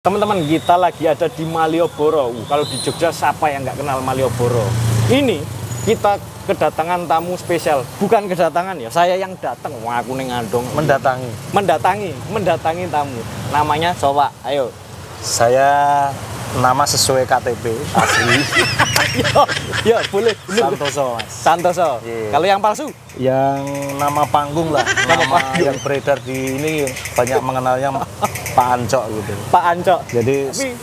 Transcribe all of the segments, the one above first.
Teman-teman, kita lagi ada di Malioboro. Kalau di Jogja siapa yang nggak kenal Malioboro? Ini kita kedatangan tamu spesial. Bukan kedatangan ya, saya yang datang. Wah, aku ning Andong. Mendatangi tamu. Namanya Sowa. Ayo. Saya nama sesuai KTP asli. Ya, boleh. Santoso, Mas. Santoso. Yeah. Kalau yang palsu? Yang nama panggung lah. Nama yang beredar di ini banyak mengenalnya Pak Ancok gitu. Pak Ancok. Jadi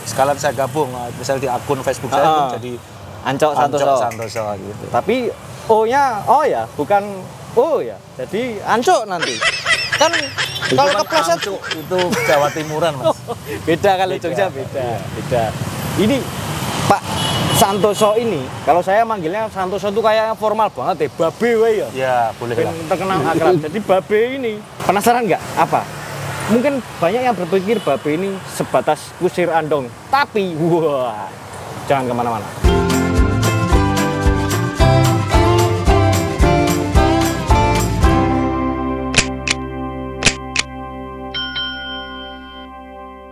sekalian saya gabung, misalnya di akun Facebook saya pun jadi Ancok Santoso gitu. Tapi O-nya O ya, bukan O ya. Jadi Ancok nanti. Kan kalau kepleset itu Jawa Timuran, Mas. Beda kalau Jogja beda. Ini Pak Santoso ini, kalau saya manggilnya Santoso itu kayak formal banget ya, Babe we ya. Ya, boleh lah. Terkenal akrab. Jadi Babe ini, penasaran nggak apa? Mungkin banyak yang berpikir Babe ini sebatas kusir Andong, tapi wah, jangan kemana-mana.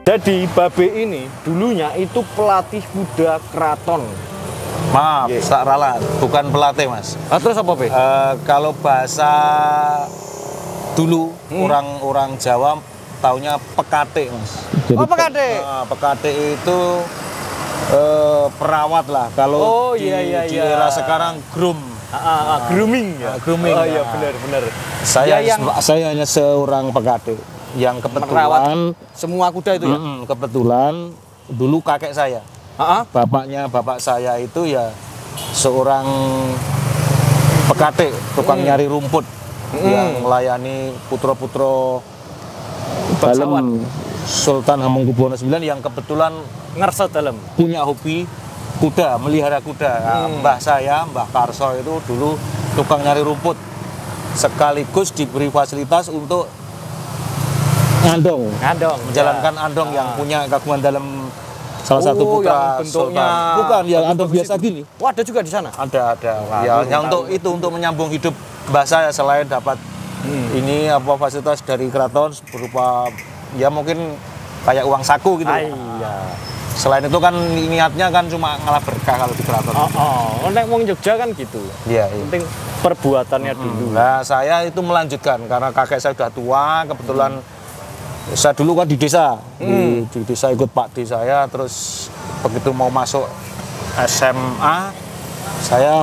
Jadi Babe ini dulunya itu pelatih kuda keraton. Maaf, tak ralat, bukan pelatih, Mas. Terus apa, Be? Kalau bahasa dulu orang-orang Jawa taunya pekate, Mas. Jadi, pekate. Pekate itu perawat lah. Kalau di era sekarang groom. Grooming ya. Grooming. Oh iya, benar. Saya hanya seorang pekate yang kebetulan merawat semua kuda itu ya. Kebetulan dulu kakek saya. Bapak saya itu ya seorang pekate, tukang nyari rumput yang melayani putra-putra dalam Sultan Hamengkubuwono IX yang kebetulan ngersot dalam punya hobi kuda, melihara kuda. Mbah saya, Mbah Karso itu dulu tukang nyari rumput sekaligus diberi fasilitas untuk andong, menjalankan andong yang punya kagungan dalam salah satu putra bentuknya Sultan. Bukan yang andong biasa gini. Oh, ada juga di sana. Ada. Ya untuk menyambung hidup mbah saya selain dapat ini fasilitas dari keraton berupa ya mungkin kayak uang saku gitu. Selain itu kan niatnya kan cuma ngalah berkah kalau di keraton. Nek wong Jogja kan gitu. Iya. Penting perbuatannya dulu. Nah, saya itu melanjutkan karena kakek saya sudah tua, kebetulan saya dulu kan di desa, di desa ikut Pak D saya, terus begitu mau masuk SMA, saya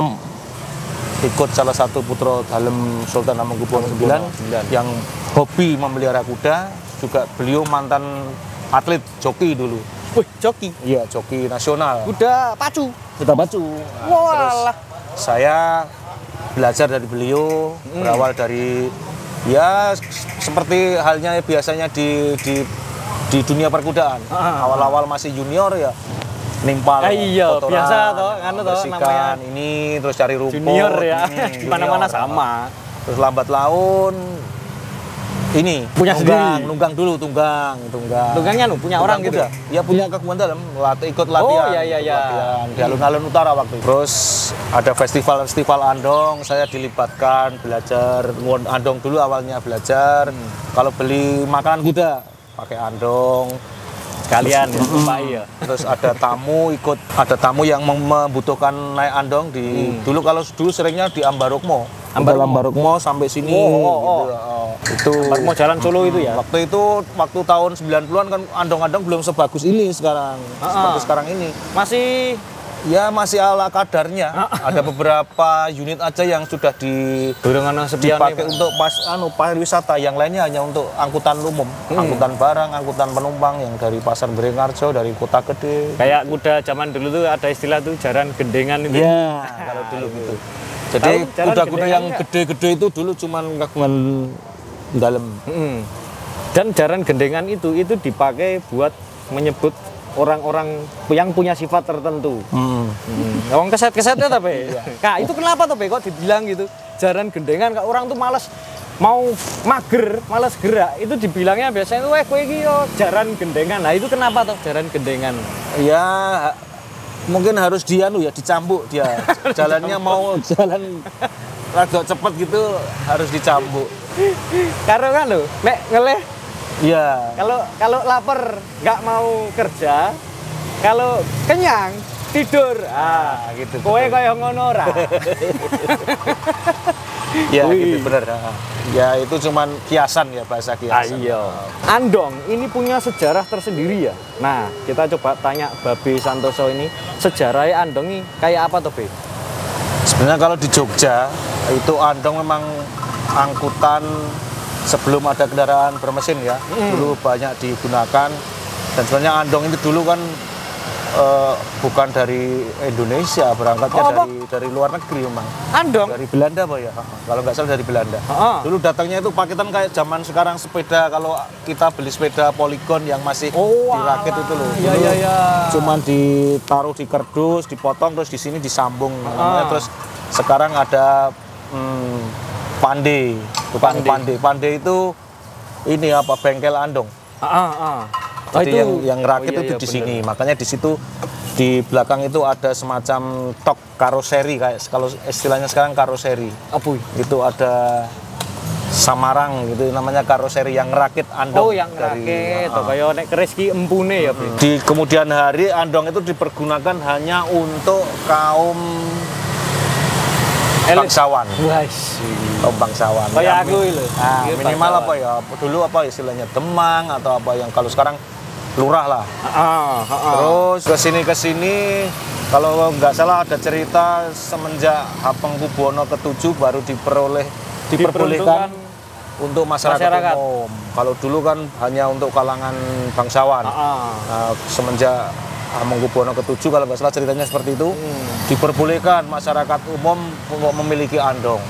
ikut salah satu putra dalem Sultan Hamengkubuwono IX yang hobi memelihara kuda, juga beliau mantan atlet joki dulu. Wih, joki? Iya, joki nasional. Kuda pacu? Kuda pacu. Walah. Saya belajar dari beliau, berawal dari ya seperti halnya biasanya di dunia perkudaan. Awal-awal masih junior ya nimpal kotoran, biasa toh kan namanya ini terus cari rumput. Junior ya. Di mana-mana sama. Terus lambat laun ini punya sendiri. Nunggang dulu tunggang. Tunggangnya punya orang gitu. Ya punya kagungan dalam ikut latihan. Latihan di alun-alun utara waktu itu. Terus ada festival andong, saya dilibatkan belajar andong dulu awalnya belajar. Kalau beli makanan kuda pakai andong. Kalian ya. Terus ada tamu yang membutuhkan naik andong di dulu seringnya di Ambarukmo. Ambarukmo sampai sini gitu. Itu Ambarukmo Jalan Solo itu ya. Waktu tahun 90-an kan andong-andong belum sebagus ini sekarang. Seperti sekarang ini. Masih ala kadarnya. Ada beberapa unit aja yang sudah dipakai untuk pariwisata, yang lainnya hanya untuk angkutan umum, angkutan barang, angkutan penumpang yang dari Pasar Beringharjo, dari kota gede. Kayak kuda zaman dulu tuh ada istilah tuh jaran gendengan itu. Iya, kalau dulu gitu. Jadi kuda-kuda yang gede-gede itu dulu cuman kagungan dalam. Dan jaran gendengan itu dipakai buat menyebut orang-orang yang punya sifat tertentu. Orang keset-kesetnya tapi. Kak, itu kenapa tuh kok dibilang gitu? Jaran gendengan, orang tuh malas mau mager, malas gerak. Itu dibilangnya biasanya kowe iki yo jaran gendengan. Nah, itu kenapa tuh jaran gendengan? Ya mungkin harus dicambuk dia. Jalannya mau jalan agak cepet gitu harus dicambuk. Karena kan nek ngeleh Iya. Kalau lapar nggak mau kerja, kalau kenyang tidur. Gitu. Kowe kaya ngono ora? Ya Wih. gitu bener. Ya itu cuman kiasan ya, bahasa kiasan. Iya. Andong ini punya sejarah tersendiri ya. Nah, kita coba tanya Babe Santoso ini, sejarahnya Andong ini kayak apa tuh, Be? Sebenarnya kalau di Jogja itu andong memang angkutan sebelum ada kendaraan bermesin ya. Dulu banyak digunakan, dan sebenarnya andong ini dulu kan bukan dari Indonesia, berangkatnya dari luar negeri memang. Andong? Dari Belanda Pak ya, kalau nggak salah dari Belanda. Dulu datangnya itu paketan kayak zaman sekarang sepeda, kalau kita beli sepeda Polygon yang masih dirakit itu loh. Iya, iya, iya. Cuman ditaruh di kardus, dipotong, terus di sini disambung. Namanya. Terus sekarang ada Pande, tukang Pande itu ini apa, bengkel andong. Jadi yang rakit itu di sini, makanya di situ di belakang itu ada semacam tok karoseri, kayak kalau istilahnya sekarang karoseri. Apa? Itu ada samarang gitu namanya, karoseri yang rakit andong. Oh, yang rakit, kayak nek kereski empune ya, Be. Di kemudian hari andong itu dipergunakan hanya untuk kaum bangsawan. Kaum bangsawan. Kayak aku lho. Nah, minimal apa ya? Dulu apa istilahnya Demang atau apa yang kalau sekarang lurah lah. Terus kesini kalau nggak salah ada cerita semenjak Hamengkubuwono ke-7 baru diperbolehkan untuk masyarakat umum. Kalau dulu kan hanya untuk kalangan bangsawan. Nah, semenjak Hamengkubuwono ke-7 kalau nggak salah ceritanya seperti itu, diperbolehkan masyarakat umum untuk memiliki andong.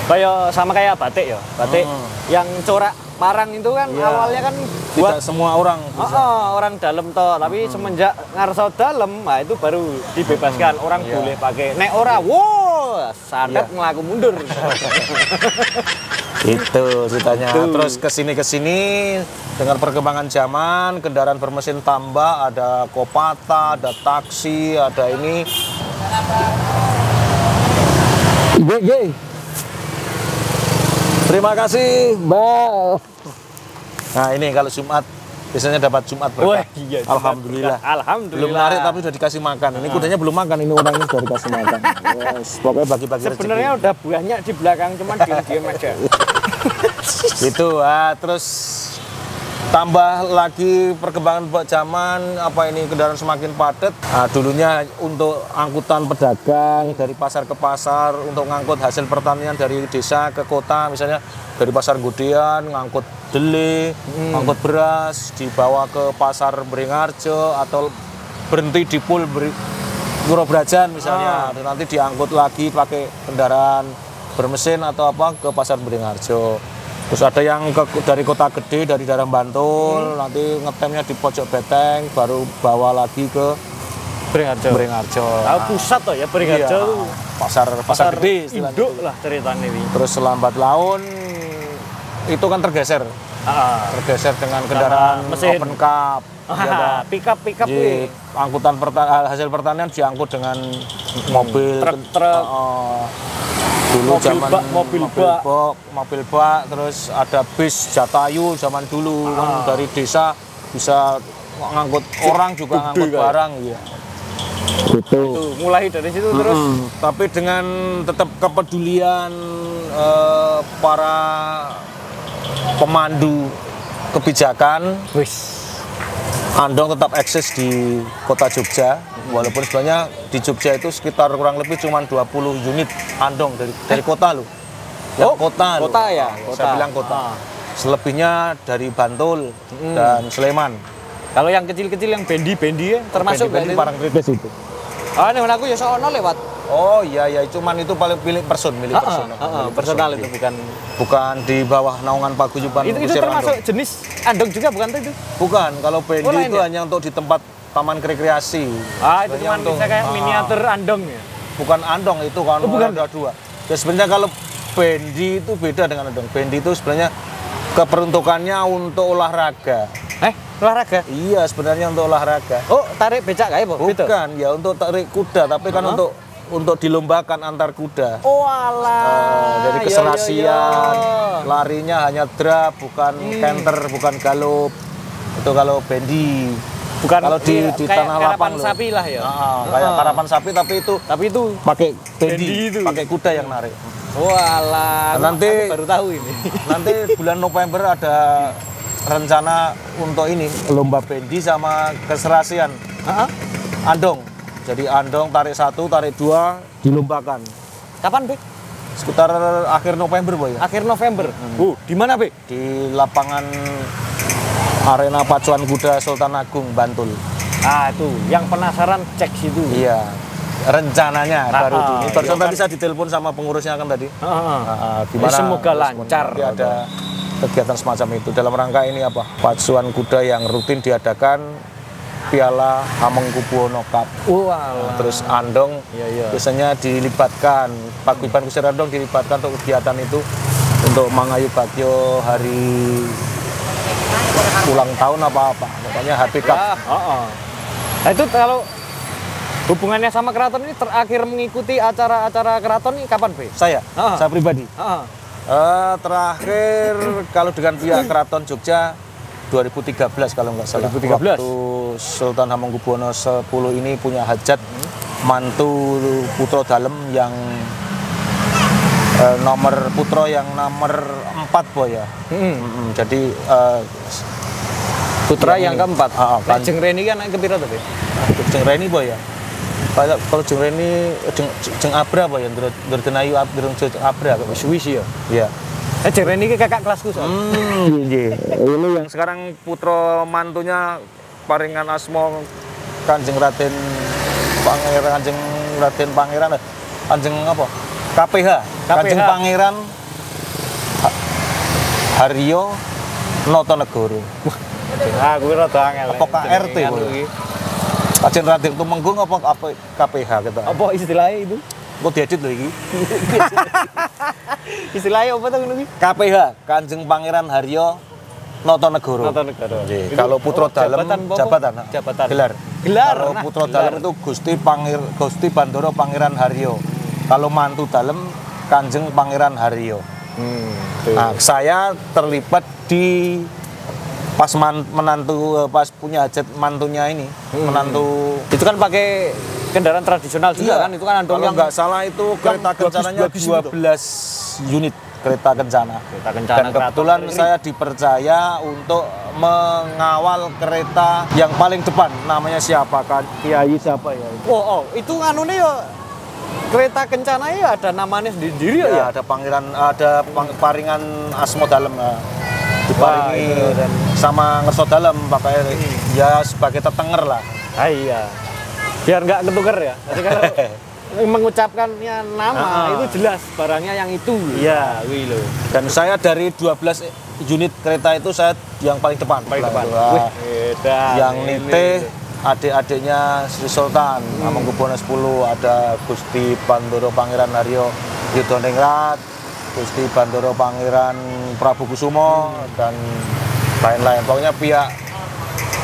Kayak batik ya, batik yang corak parang itu kan awalnya kan tidak semua orang bisa. Orang dalam toh, tapi semenjak ngarso dalam, nah itu baru dibebaskan, orang boleh pakai. Nek ora, sandat ngelaku mundur. Itu ceritanya. Terus kesini dengan perkembangan zaman, kendaraan bermesin tambah, ada Kopata, ada taksi, ada ini. Terima kasih, Mbak. Nah ini kalau Jumat biasanya dapat Jumat berkah. Iya, Alhamdulillah. Alhamdulillah. Belum narik tapi sudah dikasih makan. Ini kudanya belum makan, ini orangnya sudah dikasih makan. Pokoknya bagi-bagi rezeki. Sebenarnya udah banyak di belakang, cuman diam-diam aja. Itu, terus tambah lagi perkembangan zaman, apa ini kendaraan semakin padat. Nah, dulunya untuk angkutan pedagang dari pasar ke pasar, untuk ngangkut hasil pertanian dari desa ke kota, misalnya dari pasar Gudean ngangkut dele, ngangkut beras, dibawa ke pasar Beringharjo atau berhenti di Pul Purwobrajan misalnya, dan nanti diangkut lagi pakai kendaraan bermesin atau apa ke pasar Beringharjo. Terus ada yang dari kota gede, dari daerah Bantul, nanti ngetemnya di pojok Beteng, baru bawa lagi ke Beringharjo. Pusat toh ya Beringharjo. Iya, pasar gede induk lah ceritanya ini. Terus lambat laun itu kan tergeser dengan kendaraan mesin open cab. Pick-up Angkutan hasil pertanian diangkut dengan mobil, truk. Dulu mobil bak, terus ada bis Jatayu zaman dulu kan, dari desa bisa ngangkut orang juga ngangkut barang ya. Gitu. Itu mulai dari situ terus. Tapi dengan tetap kepedulian para pemandu kebijakan, andong tetap eksis di kota Jogja. Walaupun sebenarnya di Jogja itu sekitar kurang lebih cuma 20 unit andong dari kota loh. Kota ya. Saya bilang kota. Selebihnya dari Bantul dan Sleman. Kalau yang kecil-kecil yang bendi-bendi ya termasuk bendi Parangtritis itu. Ini aku ya sono lewat. Oh iya, itu cuman itu paling milik person. Personal itu bukan di bawah naungan paguyuban. Itu termasuk andong. Jenis andong juga bukan itu? Bukan, kalau bendi itu hanya untuk di tempat taman rekreasi. Itu cuma bisa kayak miniatur andong ya? Bukan andong itu kan, ada dua. Ya sebenarnya kalau bendi itu beda dengan andong. Bendi itu sebenarnya keperuntukannya untuk olahraga. Olahraga? Iya, sebenarnya untuk olahraga. Oh, tarik becak kayak apa? Bukan, ya untuk tarik kuda, tapi kan untuk untuk dilombakan antar kuda. Oh alah. Dari keserasian, larinya hanya drap, bukan canter, bukan galop. Itu kalau bendi. Bukan kalau di tanah lapang karapan sapi lah ya. Kayak karapan sapi tapi itu pakai bendi, itu. pakai kuda yang narik. Walah. Nanti aku baru tahu ini. Nanti bulan November ada rencana untuk ini lomba bendi sama keserasian. Andong. Jadi andong tarik 1, tarik 2 dilombakan. Kapan, Be? Sekitar akhir November, Boy. Akhir November. Di mana, Be? Di lapangan Arena Pacuan Kuda Sultan Agung, Bantul. Ah, itu. Yang penasaran cek situ. Iya. Rencananya baru itu. Ini barusan kan. tadi saya ditelepon sama pengurusnya kan tadi. Gimana? Semoga lancar. Nanti ada kegiatan semacam itu dalam rangka ini apa? Pacuan kuda yang rutin diadakan Piala Hamengkubuwono Cup. Terus andong biasanya dilibatkan, Paguyuban Kusir Andong dilibatkan untuk kegiatan itu untuk Mangayu Bagyo hari ulang tahun apa-apa. Makanya HP Cup. Nah, itu kalau hubungannya sama keraton ini terakhir mengikuti acara-acara keraton ini kapan, Be? Saya pribadi. Terakhir kalau dengan pihak Keraton Jogja 2013 kalau nggak salah. 2013. Waktu Sultan Hamengkubuwono X ini punya hajat mantu Putra Dalem yang nomor Putra yang nomor 4, Boy ya. Jadi putra yang keempat. Jeng Reni kan naik ke pira tadi? Jeng Reni, Boy ya. Kalau Jeng Reni Jeng Abra, Boy yang Derdenayu Jeng Abra suwi sih ya. Iya. Jeng Reni ini kakak kelasku soal. Ini yang sekarang putra mantunya paringan asmo Kanjeng Raden Pangeran Kanjeng apa? KPH. Kanjeng Pangeran Haryo Notonegoro. Aku rada angel. Apa KRT kuwi? Kanjeng Raden Tumenggung apa KPH gitu. Apa istilahnya itu? Kok diedit lho iki? Istilahnya apa tuh ini? KPH, Kanjeng Pangeran Haryo Notonegoro. Kalau Putra Dalem jabatan. Gelar. Kalau Putra Dalem itu Gusti Bandara Pangeran Haryo. Kalau mantu Dalem Kanjeng Pangeran Haryo. Nah, saya terlibat di pas pas punya hajat mantunya ini, menantu. Itu kan pakai kendaraan tradisional juga kan, itu kan andong yang nggak salah itu kereta kencananya 12 unit kereta kencana. Dan kebetulan saya dipercaya untuk mengawal kereta yang paling depan. Namanya siapa kan? Kiai siapa ya? Itu anunya ya kereta kencana ya ada namanya sendiri ya. Ada paringan Asmo Dalem. Diparingi sama Ngerso Dalem pakai ya sebagai tetenger lah. Iya. Biar nggak ketuker ya. Jadi kalau mengucapkannya nama itu jelas barangnya yang itu. Iya, dan saya dari 12 unit kereta itu saya yang paling depan. Yang nitih adik-adiknya Sri Sultan Hamengkubuwono X, ada Gusti Bandara Pangeran Haryo Yudhoningrat, Gusti Bandara Pangeran Prabu Kusumo dan lain-lain. Pokoknya pihak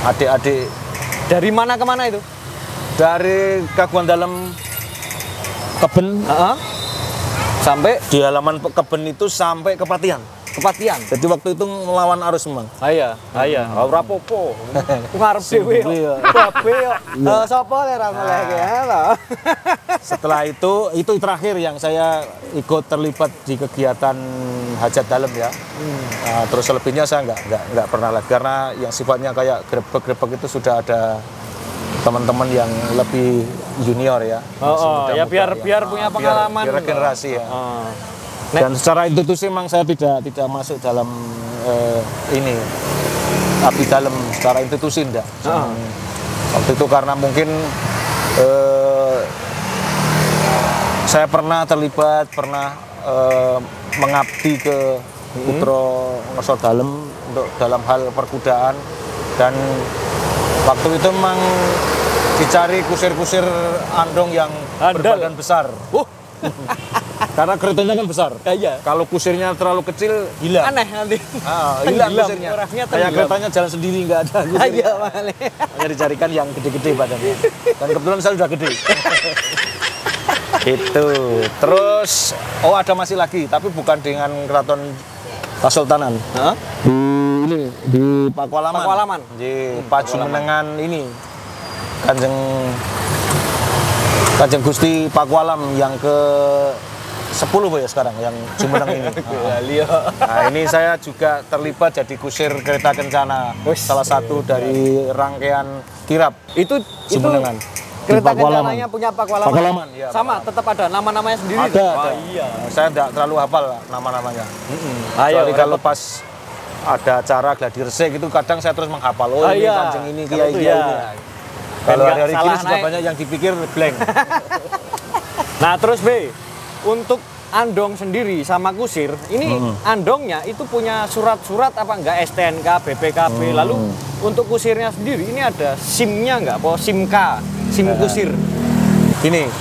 adik-adik. Dari mana ke mana itu? Dari Kaguan Dalem Keben sampai di halaman Keben itu sampai Kepatihan. Jadi waktu itu melawan arus memang. Iya. Ora apa-apa. Ngarep dhewe. Babe yo. Sapa ora mulai Setelah itu terakhir yang saya ikut terlibat di kegiatan hajat dalem ya. Terus selebihnya saya nggak pernah lagi karena yang sifatnya kayak grebek-grebek itu sudah ada teman-teman yang lebih junior ya. Ya biar punya pengalaman. Biar generasi ya. Dan secara institusi memang saya tidak masuk dalam ini abdi dalem secara institusi enggak. Waktu itu karena mungkin saya pernah terlibat, mengabdi ke Putra Ngerso Dalem untuk dalam hal perkudaan, dan waktu itu memang dicari kusir-kusir andong yang berbadan besar. Karena keretanya kan besar. Iya. Kalau kusirnya terlalu kecil, hilang. Aneh nanti. Hilang kusirnya. Kayak keretanya jalan sendiri, nggak ada kusirnya. Iya, makanya. Hanya dicarikan yang gede-gede badannya. Dan kebetulan saya sudah gede. Itu. Terus ada masih lagi, tapi bukan dengan Keraton Kasultanan. Hah? Di Pakualaman. Pakualaman. Di Pajumenengan ini. Kanjeng Gusti Pakualam yang ke 10 ya sekarang yang Jumeneng ini. Nah, ini saya juga terlibat jadi kusir kereta kencana. Salah satu dari rangkaian kirap Itu Jumenengan. kereta kencananya punya Pakualaman. Pakualaman, ya, Sama, tetap ada nama-namanya sendiri. Ada. Iya. Saya tidak terlalu hafal nama-namanya. Ayo, Kecuali kalau pas ada acara gladi resik itu kadang saya terus menghafal. Ini kanjeng ini, kiai ini. Kalau hari-hari gini sudah banyak yang dipikir blank. Nah terus B, untuk andong sendiri sama kusir, ini andongnya itu punya surat-surat apa enggak, STNK, BPKB, lalu untuk kusirnya sendiri ini ada SIM-nya enggak, apa SIM-K, SIM kusir? Gini,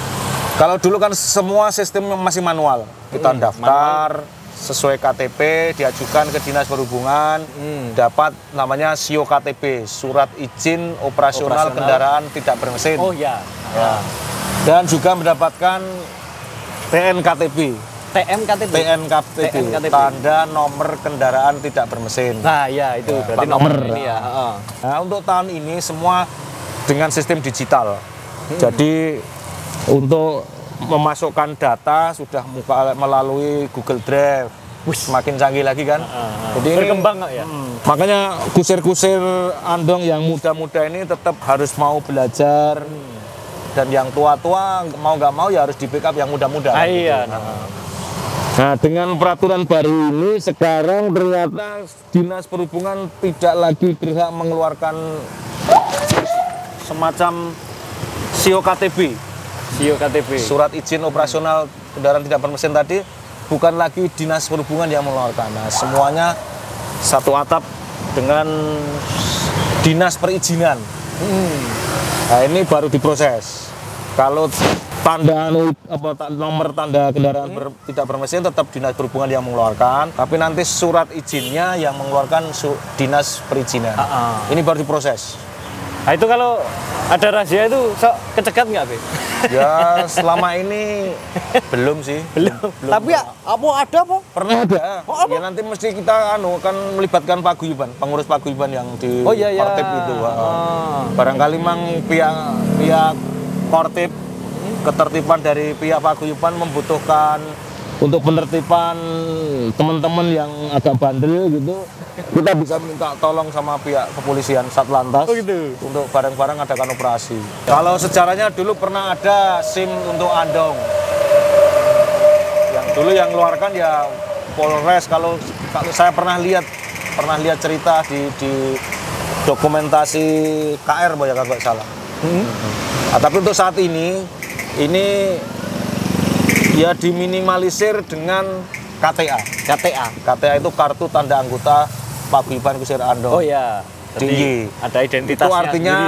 kalau dulu kan semua sistem masih manual, kita daftar sesuai KTP, diajukan ke Dinas Perhubungan, dapat namanya SIO KTP, Surat Izin Operasional Kendaraan Tidak Bermesin. Oh ya. Dan juga mendapatkan TNKTP. TNKTP. TNKTP, tanda nomor kendaraan tidak bermesin. Nah ya itu berarti nomor ini ya. Nah untuk tahun ini semua dengan sistem digital. Jadi untuk memasukkan data sudah melalui Google Drive. Semakin canggih lagi kan. Jadi berkembang nggak ya? Makanya kusir-kusir andong yang muda-muda ini tetap harus mau belajar. Dan yang tua-tua mau nggak mau ya harus di backup yang muda-muda. Iya. Nah dengan peraturan baru ini sekarang ternyata Dinas Perhubungan tidak lagi berhak mengeluarkan semacam SIO KTP. SIO KTP. Surat Izin Operasional Kendaraan Tidak Bermesin tadi bukan lagi Dinas Perhubungan yang mengeluarkan. Nah semuanya satu atap dengan Dinas Perizinan. Nah ini baru diproses. Kalau nomor tanda kendaraan tidak bermesin tetap Dinas Perhubungan yang mengeluarkan, tapi nanti surat izinnya yang mengeluarkan Dinas Perizinan. Ini baru diproses. Nah itu kalau ada razia itu kecegat nggak, Be? Ya selama ini belum sih. Belum. Tapi ya, ada apa? Pernah ada. Ya nanti mesti kita kan melibatkan paguyuban, pengurus paguyuban yang di Kortip itu. Barangkali memang pihak Kortip, ketertiban dari pihak paguyuban membutuhkan untuk penertiban teman-teman yang agak bandel gitu, kita bisa minta tolong sama pihak kepolisian Satlantas untuk bareng-bareng adakan operasi. Kalau sejarahnya dulu pernah ada SIM untuk andong. Yang dulu yang keluarkan ya Polres. Kalau saya pernah lihat cerita di dokumentasi KR ya kalau nggak salah. Nah, tapi untuk saat ini ya diminimalisir dengan KTA. KTA itu kartu tanda anggota Paguyuban Kusir Andong. Oh ya. Jadi ada identitasnya. Itu artinya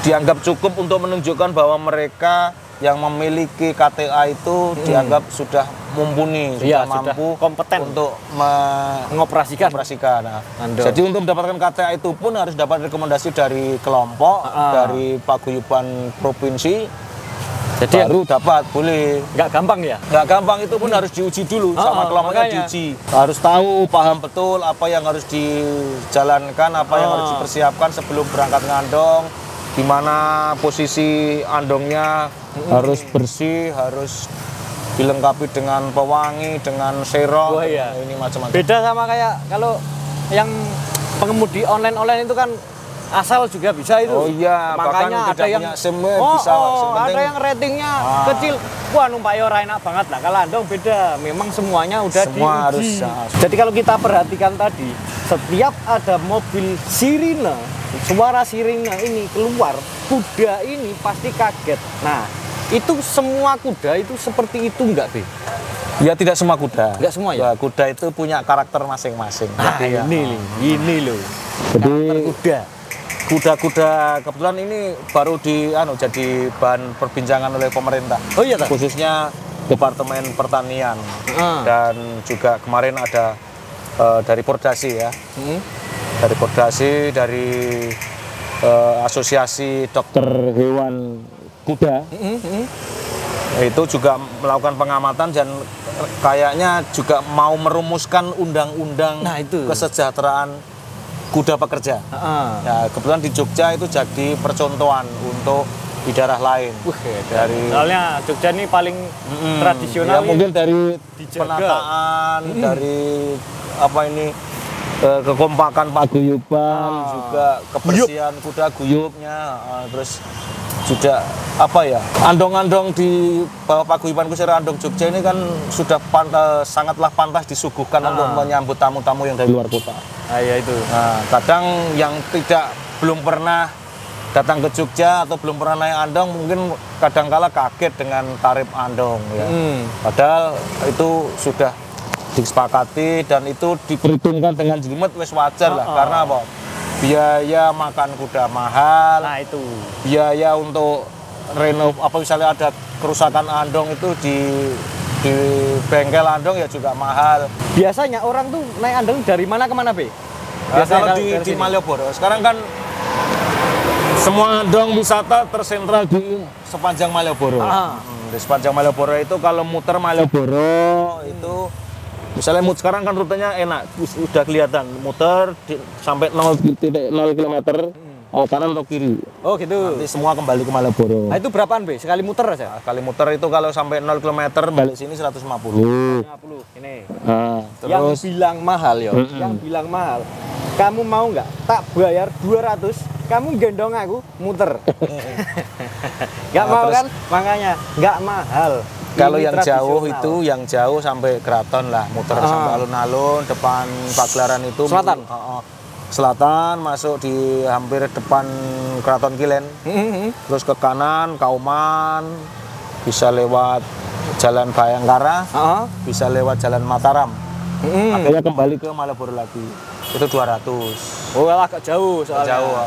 dianggap cukup untuk menunjukkan bahwa mereka yang memiliki KTA itu dianggap sudah mumpuni, sudah mampu, kompeten untuk mengoperasikan. Nah, jadi untuk mendapatkan KTA itu pun harus dapat rekomendasi dari kelompok, dari paguyuban provinsi. Jadi baru dapat, boleh. Nggak gampang ya? Nggak gampang, itu pun harus diuji dulu sama kelompoknya, diuji. Harus tahu, paham betul apa yang harus dijalankan, apa yang harus dipersiapkan sebelum berangkat ngandong, di mana posisi andongnya harus bersih, harus dilengkapi dengan pewangi, dengan serong. Ini macam-macam. Beda sama kayak kalau yang pengemudi online itu kan asal juga bisa itu. Oh iya, makanya ada yang bisa. Ada yang ratingnya kecil. Wah, numpak ora enak banget lah. Kalau andong beda, memang semuanya udah diuji. Jadi kalau kita perhatikan tadi, setiap ada mobil sirine, suara sirine ini keluar, kuda ini pasti kaget. Nah, itu semua kuda itu seperti itu enggak, Be? Ya tidak semua kuda. Enggak semua ya? Kuda itu punya karakter masing-masing. Nah, ini loh. Jadi kuda. Kuda-kuda kebetulan ini baru jadi bahan perbincangan oleh pemerintah. Oh iya, khususnya Departemen Pertanian. Dan juga kemarin ada dari Pordasi ya. Dari Pordasi, dari Asosiasi Dokter Hewan Kuda. itu juga melakukan pengamatan dan kayaknya juga mau merumuskan undang-undang kesejahteraan kuda pekerja. Ya, kebetulan di Jogja itu jadi percontohan untuk di daerah lain. Dari soalnya Jogja ini paling tradisional. Ya, mungkin dari penataan, dari apa ini kekompakan paguyuban, juga kebersihan kuda guyupnya, terus juga apa ya, andong-andong di bawah paguyuban Kusir Andong Jogja ini kan sudah sangatlah pantas disuguhkan untuk menyambut tamu-tamu yang dari luar kota. Ya itu. Nah, kadang yang belum pernah datang ke Jogja atau belum pernah naik andong mungkin kadangkala kaget dengan tarif andong ya. Padahal itu sudah disepakati dan itu diperhitungkan dengan jelimet wis wajar lah, karena apa? Biaya makan kuda mahal. Nah itu. Biaya untuk renov apa misalnya ada kerusakan andong itu di bengkel andong ya juga mahal. Biasanya orang tuh naik andong dari mana ke mana, Be? Biasanya kalau di Malioboro. Sekarang kan semua andong wisata tersentral di sepanjang Malioboro. Di sepanjang Malioboro itu kalau muter Malioboro itu misalnya sekarang kan rutenya enak, udah kelihatan muter sampai 0,0 km mau kanan atau kiri. Oh gitu. Nanti semua kembali ke Malioboro. Nah, itu berapaan, Be? Sekali muter aja? Kali muter itu kalau sampai 0 km balik sini 150. 150 ini. Terus yang bilang mahal ya, yang bilang mahal. Kamu mau nggak? Tak bayar 200, kamu gendong aku muter. Nggak mau kan? Makanya nggak mahal. Kalau yang jauh itu, yang jauh sampai Keraton lah, muter sampai alun-alun, depan pagelaran itu. Selatan? Selatan, masuk di hampir depan Keraton Kilen. Terus ke kanan, Kauman, bisa lewat Jalan Bayangkara, bisa lewat Jalan Mataram. Akhirnya kembali ke Malioboro lagi. Itu 200. Oh, agak jauh soalnya. Jauh.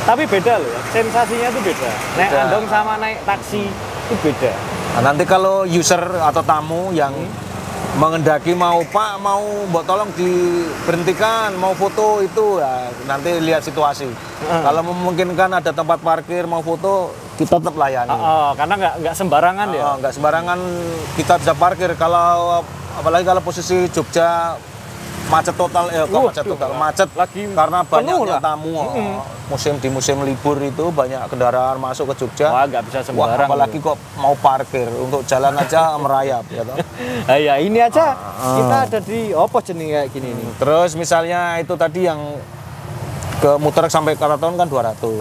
Tapi beda loh, sensasinya tuh beda. Naik andong sama naik taksi itu beda. Nah, nanti kalau user atau tamu yang mengendaki mau Pak mau mbok tolong diberhentikan mau foto itu ya nanti lihat situasi. Kalau memungkinkan ada tempat parkir mau foto kita tetap layani. Karena nggak sembarangan ya. Nggak sembarangan kita bisa parkir kalau apalagi kalau posisi Jogja macet total macet lagi karena banyaknya tamu. Di musim libur itu banyak kendaraan masuk ke Jogja. Wah, nggak bisa sembarang. Apalagi kok mau parkir untuk jalan aja merayap ya toh. Ya ini aja kita ada di jenenge kayak gini nih. Terus misalnya itu tadi yang ke muter sampai Keraton kan 200.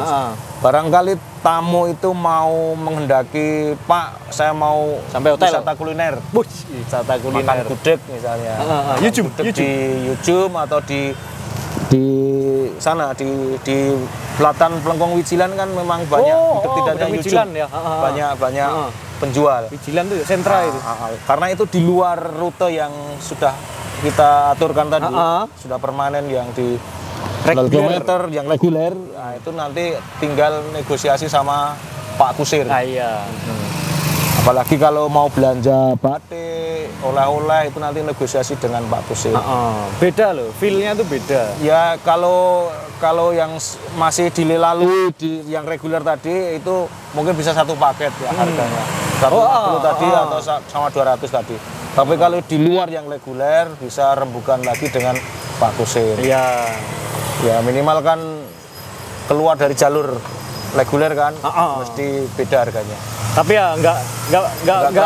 Barangkali tamu itu mau menghendaki, Pak, saya mau sampai hotel wisata kuliner. Wisata kuliner. Makan gudeg misalnya. Di Yujum atau di sana di Pelatan Pelengkong Wijilan kan memang banyak tidaknya Yujum. Ya. Banyak penjual. Wijilan tuh sentra itu. Karena itu di luar rute yang sudah kita aturkan tadi. Sudah permanen yang di 0 km yang reguler, nah itu nanti tinggal negosiasi sama Pak Kusir. Iya. Apalagi kalau mau belanja batik, oleh-oleh itu nanti negosiasi dengan Pak Kusir. Beda loh, feel-nya tuh beda. Ya kalau yang masih dilalui yang reguler tadi itu mungkin bisa satu paket ya harganya. 150 tadi atau sama 200 tadi. Tapi kalau di luar yang reguler bisa rembukan lagi dengan Pak Kusir. Iya. Ya minimal kan keluar dari jalur reguler kan, mesti beda harganya. Tapi ya enggak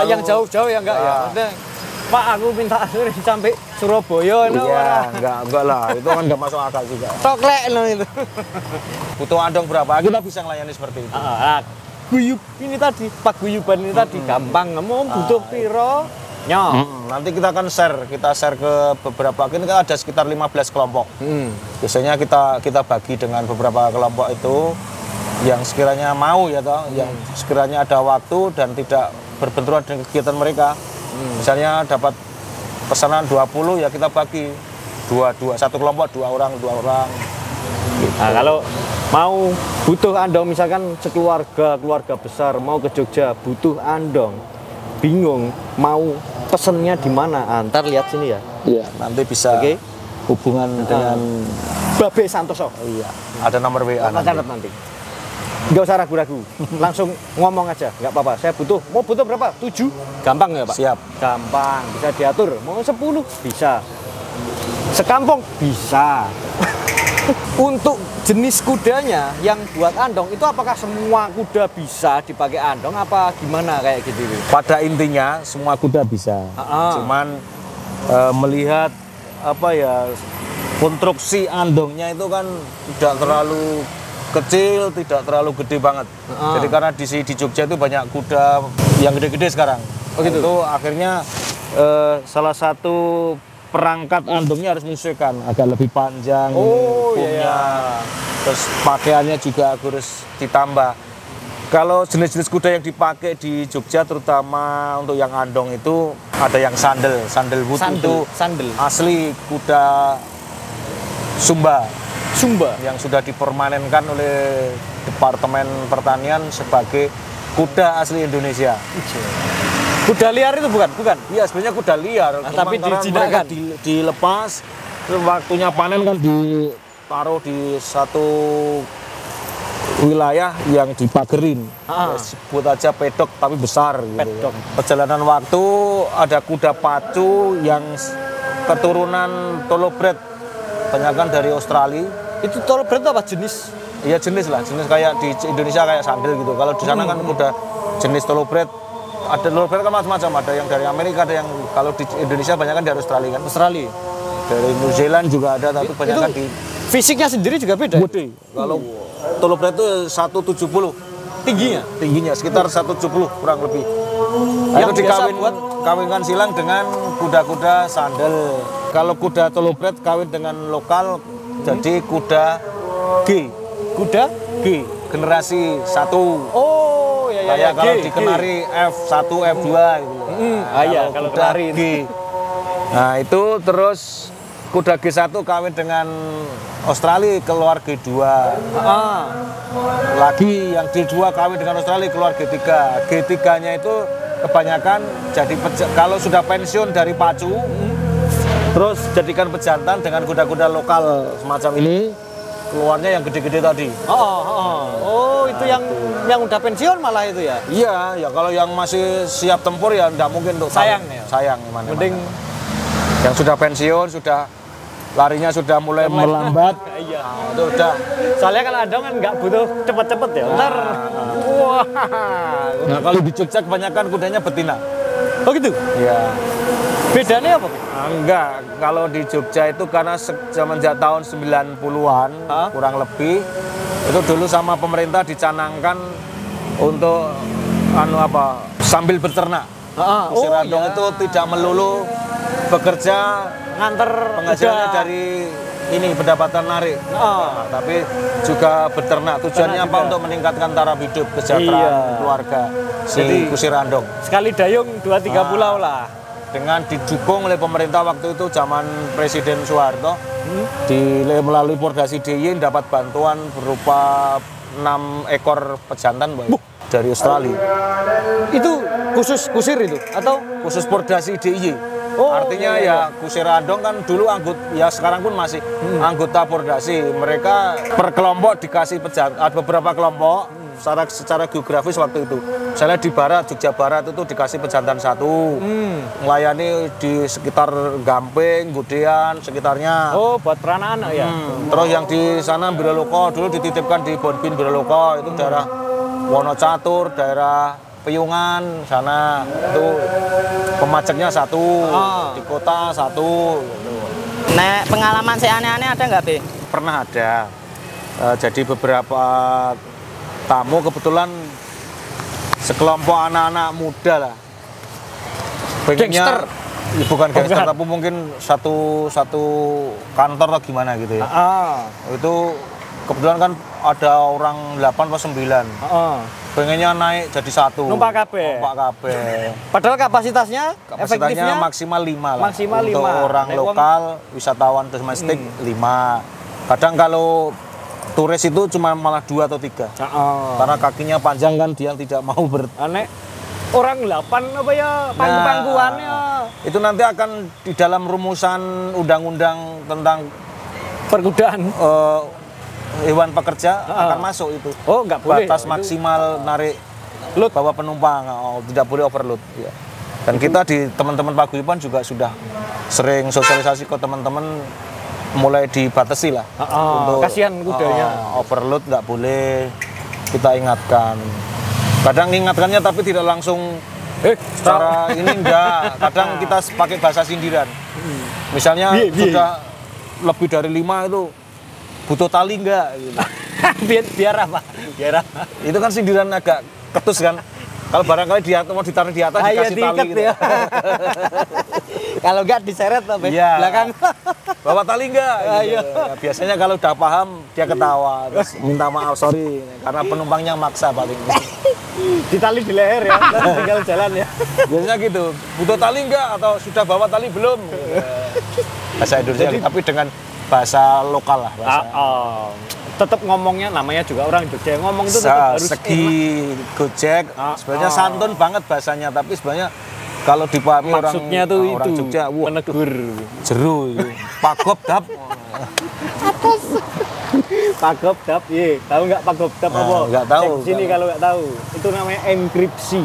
yang jauh-jauh ya enggak ya. Maksudnya, Pak aku minta sampai Surabaya Iya, enggak lah, itu kan enggak masuk akal juga. Toklek loh itu. Butuh andong berapa? Kita bisa melayani seperti itu. Guyub ini tadi, paguyuban ini tadi gampang, mau butuh piro? Nanti kita akan share ke beberapa, ini kan ada sekitar 15 kelompok. Biasanya kita bagi dengan beberapa kelompok itu yang sekiranya mau ya toh, yang sekiranya ada waktu dan tidak berbenturan dengan kegiatan mereka. Misalnya dapat pesanan 20 ya kita bagi satu kelompok 2 orang. Gitu. Nah, kalau mau butuh andong misalkan keluarga besar mau ke Jogja butuh andong, bingung mau pesennya di mana? Ntar lihat sini ya. Iya, nanti bisa hubungan dengan Babe Santoso. Iya, ada nomor WA. Catat nanti. Nggak usah ragu-ragu, langsung ngomong aja, nggak apa-apa. Saya mau butuh berapa? 7, gampang nggak Pak? Siap. Gampang, bisa diatur. Mau 10, bisa. Sekampung, bisa. Untuk jenis kudanya yang buat andong, itu apakah semua kuda bisa dipakai andong, apa gimana kayak gitu? Pada intinya semua kuda bisa. Cuman melihat apa ya, konstruksi andongnya itu kan tidak terlalu kecil, tidak terlalu gede banget. Jadi karena di Jogja itu banyak kuda yang gede-gede sekarang. Oh gitu. Itu akhirnya salah satu perangkat andongnya harus menyesuaikan, agak lebih panjang. Oh iya. Terus pakaiannya juga harus ditambah. Kalau jenis-jenis kuda yang dipakai di Jogja, terutama untuk yang andong itu ada yang sandalwood itu sandal asli kuda Sumba yang sudah dipermanenkan oleh Departemen Pertanian sebagai kuda asli Indonesia. Kuda liar itu bukan? Iya, sebenarnya kuda liar. Tapi dijinakkan, dilepas, terus waktunya panen kan ditaruh di satu wilayah yang dipagerin. Sebut aja pedok tapi besar. Gitu. Perjalanan waktu ada kuda pacu yang keturunan Thoroughbred, kebanyakan dari Australia. Itu Thoroughbred apa jenis? Iya jenis kayak di Indonesia kayak sandal gitu. Kalau di sana kan udah jenis Thoroughbred. Ada Thoroughbred kan macam-macam, ada yang dari Amerika, ada yang kalau di Indonesia banyak kan dari Australia kan. Australia. Dari New Zealand juga ada, tapi banyak kan di fisiknya sendiri juga beda. Gede. Kalau Thoroughbred itu 170 tingginya sekitar 170 kurang lebih. Itu dikawinkan silang dengan kuda-kuda sandal. Kalau kuda Thoroughbred kawin dengan lokal jadi kuda G. Kuda G, generasi 1. Oh, ya. Kayak kalau di Kenari F1, F2 gitu. Kalau Kenari G. Nah, itu terus kuda G1 kawin dengan Australia keluar G2. Lagi yang G2 kawin dengan Australia keluar G3. G3-nya itu kebanyakan jadi kalau sudah pensiun dari pacu, terus jadikan pejantan dengan kuda-kuda lokal semacam ini, keluarnya yang gede-gede tadi. Oh, itu yang udah pensiun malah itu ya? Iya, ya kalau yang masih siap tempur ya enggak mungkin untuk sayang mana. Mending yang sudah pensiun, sudah larinya sudah mulai melambat. Iya. Itu udah. Soalnya kalau andong kan nggak butuh cepet-cepet ya. Ntar wah. Nah, kalau di Jogja kebanyakan kudanya betina. Oh gitu? Iya. Bedanya apa? Enggak, kalau di Jogja itu karena semenjak tahun 90-an kurang lebih itu dulu sama pemerintah dicanangkan untuk sambil berternak. Kusir andong itu tidak melulu bekerja nganter penghasilannya dari ini pendapatan narik, tapi juga beternak. Tujuannya apa? Untuk meningkatkan taraf hidup kesejahteraan keluarga si kusir andong. Sekali dayung 2-3 pulau lah. Dengan didukung oleh pemerintah waktu itu zaman Presiden Soeharto, melalui Pordasi DIY dapat bantuan berupa 6 ekor pejantan dari Australia. Itu khusus kusir itu atau khusus Pordasi DIY? Artinya ya kusir andong kan dulu sekarang pun masih anggota Pordasi. Mereka per kelompok dikasih pejantan, ada beberapa kelompok secara geografis waktu itu. Misalnya di barat, Jogja Barat itu dikasih pejantan 1, melayani di sekitar Gamping, Gudean, sekitarnya. Oh, buat peranaan ya. Terus yang di sana Biroloko dulu dititipkan di Bonbin Biroloko, itu daerah Wonocatur, daerah Piyungan sana itu pemaceknya 1, di kota 1. Gitu. Nek pengalaman si aneh-aneh ada nggak, Be? Pernah ada. Jadi beberapa tamu kebetulan sekelompok anak-anak muda lah. Gangster? Bukan gangster, tapi mungkin satu kantor atau gimana gitu ya. Itu kebetulan kan ada orang 8 atau 9. Pengennya naik jadi 1. Numpak kabeh. Padahal kapasitasnya efektifnya maksimal 5 lah. Maksimal 5. Untuk orang lokal, wisatawan domestik 5. Kadang kalau turis itu cuma malah 2 atau 3. Karena kakinya panjang kan, dia tidak mau Aneh. Orang 8 apa ya pangku-pangkuannya. Itu nanti akan di dalam rumusan undang-undang tentang perkudaan. hewan pekerja akan masuk itu. Oh, nggak boleh. Batas Itu maksimal narik load bawa penumpang, tidak boleh overload. Ya. Dan kita di teman-teman paguyuban juga sudah sering sosialisasi ke teman-teman mulai dibatasi lah. Kasihan kudanya. Overload nggak boleh, kita ingatkan. Kadang ingatkannya tapi tidak langsung secara ini enggak. Kadang kita pakai bahasa sindiran. Misalnya sudah lebih dari 5 itu butuh tali enggak gitu. biar apa? Biar apa? Itu kan sindiran agak ketus kan. Kalau barangkali dia mau ditaruh di atas dikasih tali gitu. Ya. Kalau enggak diseret tapi belakang. Bawa tali enggak? Gitu. Ya, biasanya kalau udah paham dia ketawa terus minta maaf sorry karena penumpangnya maksa paling. Ditali di leher ya, tinggal jalan ya. Biasanya gitu. Butuh tali enggak atau sudah bawa tali belum? Bahasa Indonesia tapi dengan bahasa lokal lah bahasa. Tetap ngomongnya namanya juga orang Jogja ngomong itu tetap harus segi Gojek sebenarnya santun banget bahasanya tapi sebenarnya kalau dipahami maksudnya orang itu Jogja menegur jeru pagop dap pagop dap tahu nggak pagop dap apa nggak tahu cek sini kalau nggak tahu itu namanya enkripsi.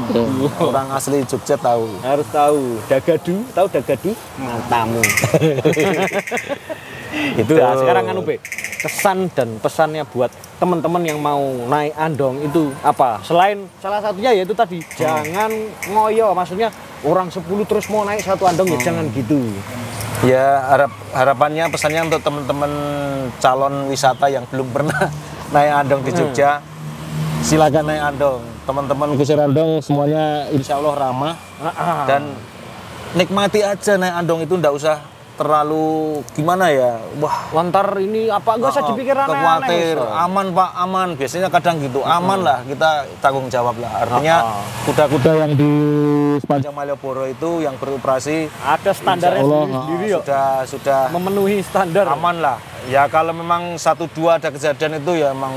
Orang asli Jogja tahu harus tahu dagadu mantamu. Itu ya sekarang kan kesan dan pesannya buat teman-teman yang mau naik andong itu apa? Selain salah satunya yaitu tadi jangan ngoyo, maksudnya orang 10 terus mau naik satu andong ya jangan gitu. Ya harapannya pesannya untuk teman-teman calon wisata yang belum pernah naik andong di Jogja, silakan naik andong. Teman-teman kusir andong semuanya insya Allah ramah dan nikmati aja naik andong itu, ndak usah terlalu gimana ya, wah lantar ini apa gak usah dipikir khawatir, aman Pak, aman. Biasanya kadang gitu, aman lah, kita tanggung jawab lah. Artinya kuda-kuda yang di sepanjang Malioboro itu yang beroperasi ada standarnya sendiri ya, sudah memenuhi standar, aman lah. Ya kalau memang 1-2 ada kejadian itu ya emang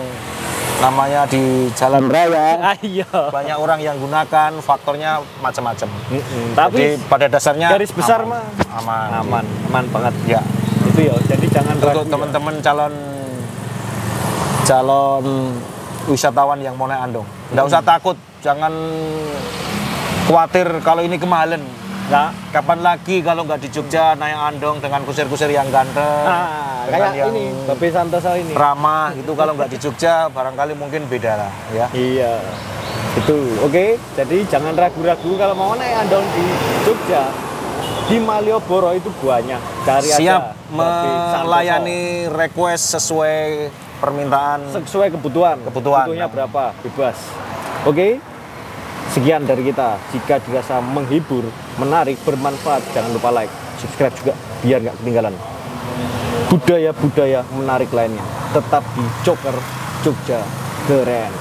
namanya di jalan raya, banyak orang yang gunakan, faktornya macam-macam. Tapi pada dasarnya garis besar mah aman banget ya. Itu ya, jadi jangan ragu. Untuk teman-teman calon wisatawan yang mau naik andong, nggak usah takut, jangan khawatir kalau ini kemahalan. Kapan lagi kalau nggak di Jogja naik andong dengan kusir-kusir yang ganteng, kayak yang ini Babe Santoso ini ramah gitu. Kalau nggak di Jogja barangkali mungkin beda lah ya. Iya itu oke. Jadi jangan ragu-ragu kalau mau naik andong di Jogja, di Malioboro itu banyak, cari siap aja melayani request sesuai permintaan, sesuai kebutuhan. Butuhnya berapa bebas. Oke. Sekian dari kita. Jika dirasa menghibur, menarik, bermanfaat, jangan lupa like, subscribe juga biar nggak ketinggalan budaya-budaya menarik lainnya. Tetap di Joker Jogja Keren.